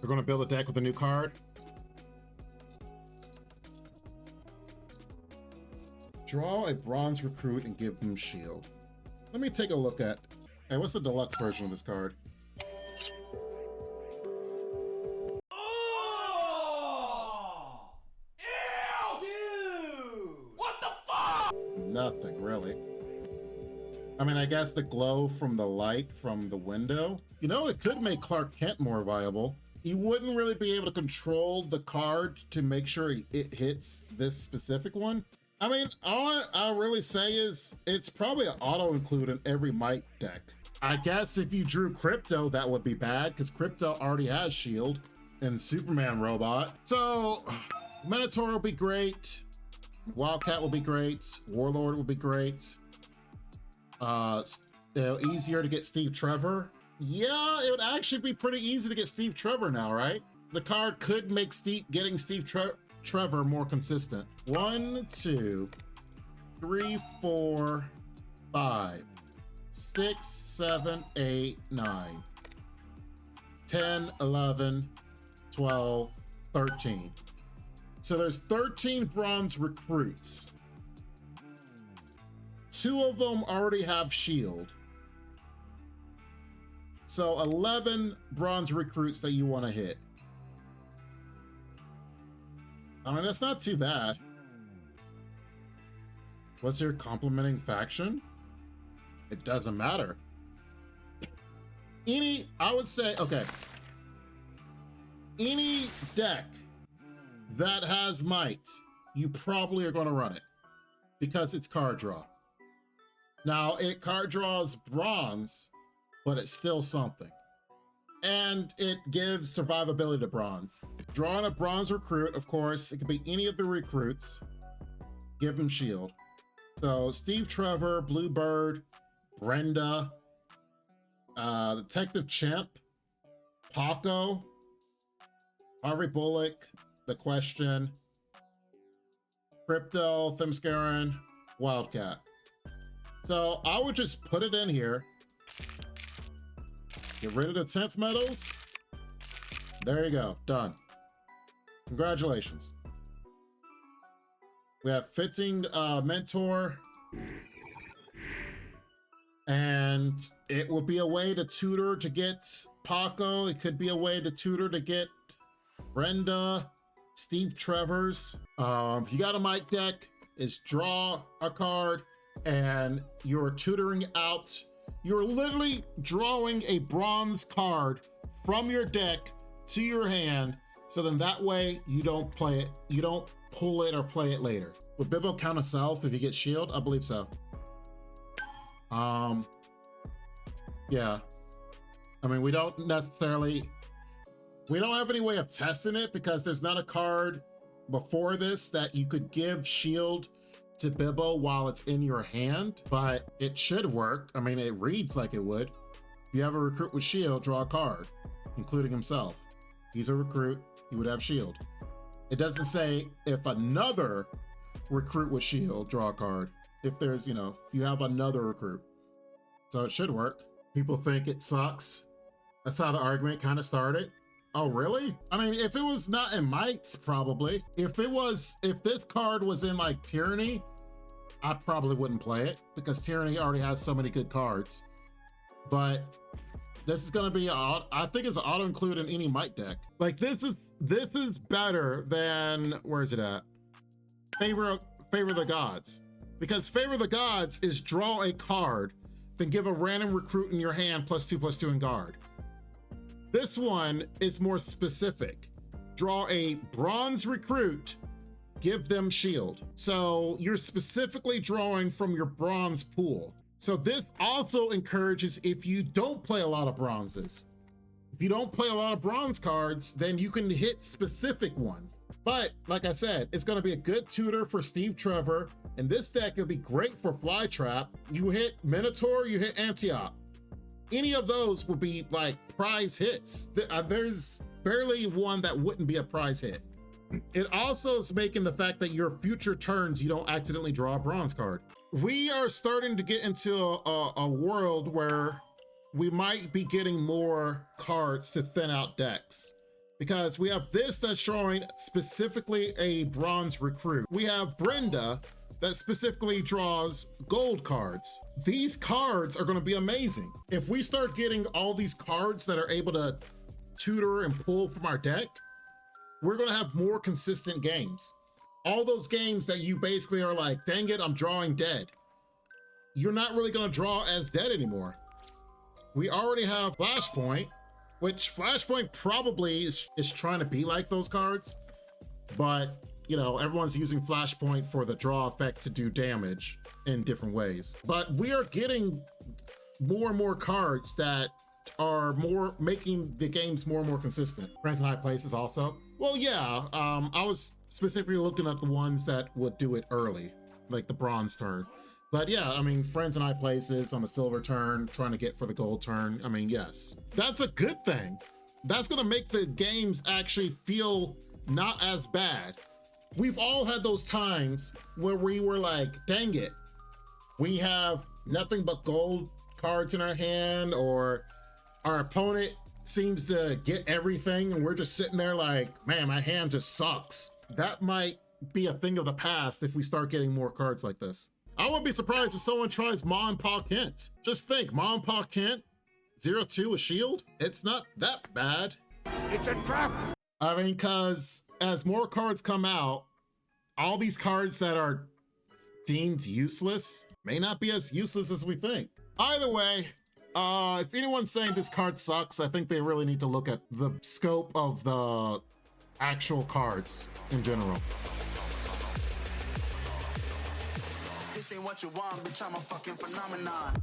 We're gonna build a deck with a new card. Draw a bronze recruit and give them shield. Let me take a look at, hey, what's the deluxe version of this card? Oh! Ew! Dude! What the fuck? Nothing, really. I mean, I guess the glow from the light from the window. You know, it could make Clark Kent more viable. You wouldn't really be able to control the card to make sure it hits this specific one. I mean, all I'll really say is it's probably an auto-include in every Might deck. I guess if you drew Crypto, that would be bad, because Crypto already has Shield and Superman Robot. So, Minotaur will be great. Wildcat will be great. Warlord will be great. Easier to get Steve Trevor. Yeah, it would actually be pretty easy to get Steve Trevor now, right? The card could make getting Steve Trevor more consistent. 1, 2, 3, 4, 5, 6, 7, 8, 9, 10, 11, 12, 13. So there's 13 bronze recruits. 2 of them already have shield. So 11 bronze recruits that you want to hit. I mean, that's not too bad. What's your complementing faction? It doesn't matter. I would say, okay. Any deck that has might, you probably are going to run it because it's card draw. Now, it card draws bronze, but it's still something. And it gives survivability to bronze. Drawing a bronze recruit, of course, it could be any of the recruits. Give them shield. So Steve Trevor, Bluebird, Brenda, Detective Chimp, Paco, Harvey Bullock, The Question, Crypto, Themysciran, Wildcat. So I would just put it in here. Get rid of the 10th medals. There you go, done. Congratulations. We have fitting mentor. And it will be a way to tutor to get Paco. It could be a way to tutor to get Brenda, Steve Trevor's. You got a mic deck, is draw a card, and you're tutoring out. You're literally drawing a bronze card from your deck to your hand, so then that way you don't play it, you don't pull it or play it later. Would Bibbo count a self if you get shield? I believe so. Yeah. I mean, we don't have any way of testing it because there's not a card before this that you could give shield to Bibbo while it's in your hand, but it should work. I mean, it reads like it would. If you have a recruit with shield, draw a card, including himself. He's a recruit, he would have shield. It doesn't say if another recruit with shield, draw a card. If there's, if you have another recruit. So it should work. People think it sucks. That's how the argument kind of started. Oh, really? I mean, if it was not in Mites, probably. If this card was in like Tyranny, I probably wouldn't play it because Tyranny already has so many good cards. But this is gonna be, I think it's auto-include in any Mite deck. Like this is better than, where is it at? Favor of the Gods. Because Favor of the Gods is draw a card, then give a random recruit in your hand +2/+2 in guard. This one is more specific. Draw a bronze recruit, give them shield. So you're specifically drawing from your bronze pool. So this also encourages if you don't play a lot of bronzes. If you don't play a lot of bronze cards, then you can hit specific ones. But like I said, it's gonna be a good tutor for Steve Trevor. And this deck will be great for Flytrap. You hit Minotaur, you hit Antioch. Any of those will be like prize hits. There's barely one that wouldn't be a prize hit. It also is making the fact that your future turns, you don't accidentally draw a bronze card. We are starting to get into a world where we might be getting more cards to thin out decks. because we have this that's showing specifically a bronze recruit. We have Brenda that specifically draws gold cards. These cards are going to be amazing. If we start getting all these cards that are able to tutor and pull from our deck, we're going to have more consistent games. All those games that you basically are like, dang it, I'm drawing dead. You're not really going to draw as dead anymore. We already have Flashpoint, which Flashpoint probably is trying to be like those cards, but you know, everyone's using Flashpoint for the draw effect to do damage in different ways. But we are getting more and more cards that are making the games more and more consistent. Friends in High Places also. Well, yeah, I was specifically looking at the ones that would do it early, like the bronze turn. But yeah, I mean, Friends in High Places on a silver turn, trying to get for the gold turn. I mean, yes, that's a good thing. That's gonna make the games actually feel not as bad. We've all had those times where we were like, dang it, we have nothing but gold cards in our hand, or our opponent seems to get everything and we're just sitting there like, man, my hand just sucks. That might be a thing of the past if we start getting more cards like this. I wouldn't be surprised if someone tries Ma and Pa Kent. Just think, Ma and Pa Kent, 0-2 a shield? It's not that bad. It's a trap! I mean, because as more cards come out, all these cards that are deemed useless may not be as useless as we think. Either way, if anyone's saying this card sucks, I think they really need to look at the scope of the actual cards in general. This ain't what you want, bitch, I'm a fucking phenomenon.